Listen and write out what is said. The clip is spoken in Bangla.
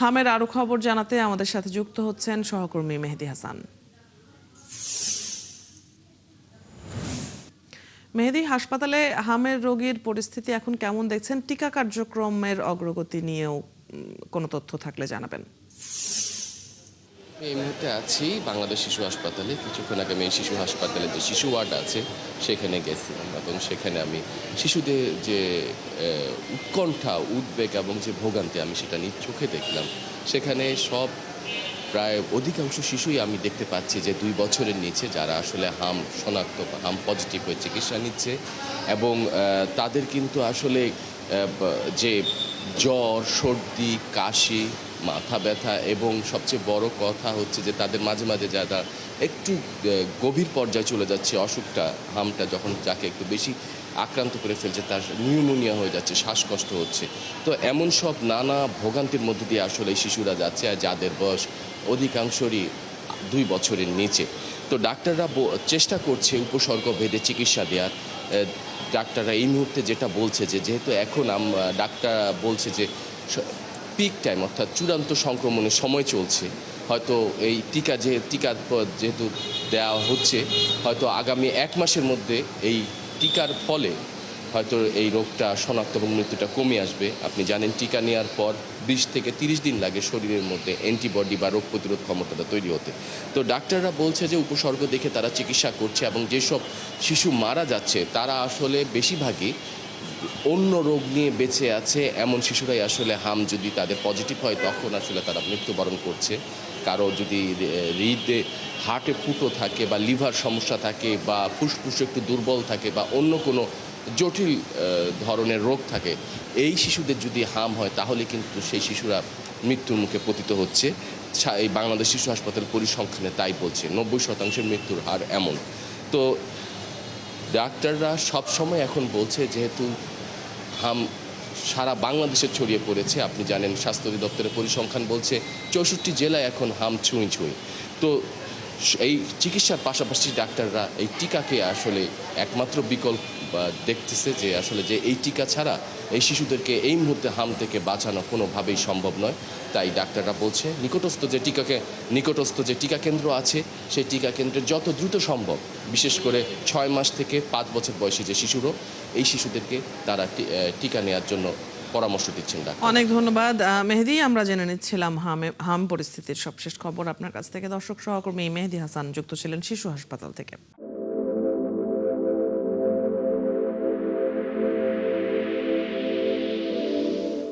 হামের আরো খবর জানাতে আমাদের সাথে যুক্ত হচ্ছেন সহকর্মী মেহেদী হাসান। মেহেদী, হাসপাতালে হামের রোগীর পরিস্থিতি এখন কেমন দেখছেন? টিকা কার্যক্রমের অগ্রগতি নিয়েও কোনো তথ্য থাকলে জানাবেন। এই মুহূর্তে আছি বাংলাদেশ শিশু হাসপাতালে। কিছুক্ষণ আগে আমি শিশু হাসপাতালে যে শিশু ওয়ার্ড আছে সেখানে গেছিলাম এবং সেখানে আমি শিশুদের যে উৎকণ্ঠা, উদ্বেগ এবং যে ভোগান্তি আমি সেটা নিজ চোখে দেখলাম। সেখানে সব প্রায় অধিকাংশ শিশুই আমি দেখতে পাচ্ছি যে 2 বছরের নিচে, যারা আসলে হাম শনাক্ত হাম পজিটিভ হয়ে চিকিৎসা নিচ্ছে এবং তাদের কিন্তু আসলে যে জ্বর, সর্দি, কাশি, মাথা ব্যথা এবং সবচেয়ে বড় কথা হচ্ছে যে তাদের মাঝে মাঝে যারা একটু গভীর পর্যায়ে চলে যাচ্ছে অসুখটা, হামটা যখন যাকে একটু বেশি আক্রান্ত করে ফেলছে, তার নিউমোনিয়া হয়ে যাচ্ছে, শ্বাসকষ্ট হচ্ছে। তো এমন সব নানা ভোগান্তির মধ্যে দিয়ে আসলে এই শিশুরা যাচ্ছে, আর যাদের বয়স অধিকাংশরই 2 বছরের নিচে। তো ডাক্তাররা চেষ্টা করছে উপসর্গ ভেদে চিকিৎসা দেওয়ার। ডাক্তাররা এই মুহূর্তে যেটা বলছে যে যেহেতু এখন ডাক্তার বলছে যে পিক টাইম অর্থাৎ চূড়ান্ত সংক্রমণের সময় চলছে, হয়তো এই টিকা যেহেতু দেওয়া হচ্ছে, হয়তো আগামী 1 মাসের মধ্যে এই টিকার ফলে হয়তো এই রোগটা শনাক্ত এবং মৃত্যুটা কমে আসবে। আপনি জানেন টিকা নেওয়ার পর 20 থেকে 30 দিন লাগে শরীরের মধ্যে অ্যান্টিবডি বা রোগ প্রতিরোধ ক্ষমতাটা তৈরি হতে। তো ডাক্তাররা বলছে যে উপসর্গ দেখে তারা চিকিৎসা করছে এবং যেসব শিশু মারা যাচ্ছে তারা আসলে বেশিরভাগই অন্য রোগ নিয়ে বেঁচে আছে এমন শিশুরাই আসলে হাম যদি তাদের পজিটিভ হয় তখন আসলে তারা মৃত্যুবরণ করছে। কারো যদি হৃদে হার্টে ফুটো থাকে বা লিভার সমস্যা থাকে বা ফুসফুসে একটু দুর্বল থাকে বা অন্য কোনো জটিল ধরনের রোগ থাকে, এই শিশুদের যদি হাম হয় তাহলে কিন্তু সেই শিশুরা মৃত্যুর মুখে পতিত হচ্ছে। এই বাংলাদেশ শিশু হাসপাতাল পরিসংখ্যানে তাই বলছে 90% মৃত্যুর হার এমন। তো ডাক্তাররা সবসময় এখন বলছে যেহেতু হাম সারা বাংলাদেশে ছড়িয়ে পড়েছে, আপনি জানেন স্বাস্থ্য অধিদপ্তরের পরিসংখ্যান বলছে 64 জেলায় এখন হাম ছুঁই ছুঁই। তো এই চিকিৎসার পাশাপাশি ডাক্তাররা এই টিকাকে আসলে একমাত্র বিকল্প দেখতেছে, যে আসলে যে এই টিকা ছাড়া এই শিশুদেরকে এই মুহূর্তে হাম থেকে বাঁচানো কোনোভাবেই সম্ভব নয়। তাই ডাক্তাররা বলছে নিকটস্থ যে টিকা কেন্দ্র আছে সেই টিকা কেন্দ্রে যত দ্রুত সম্ভব, বিশেষ করে 6 মাস থেকে 5 বছর বয়সী যে শিশুরও, এই শিশুদেরকে তারা টিকা নেওয়ার জন্য পরামর্শ দিচ্ছেন ডাক্তার। অনেক ধন্যবাদ মেহেদী। আমরা জেনে নিচ্ছিলাম হাম পরিস্থিতির সবশেষ খবর আপনার কাছ থেকে। দর্শক, সহকর্মী মেহেদী হাসান যুক্ত ছিলেন শিশু হাসপাতাল থেকে।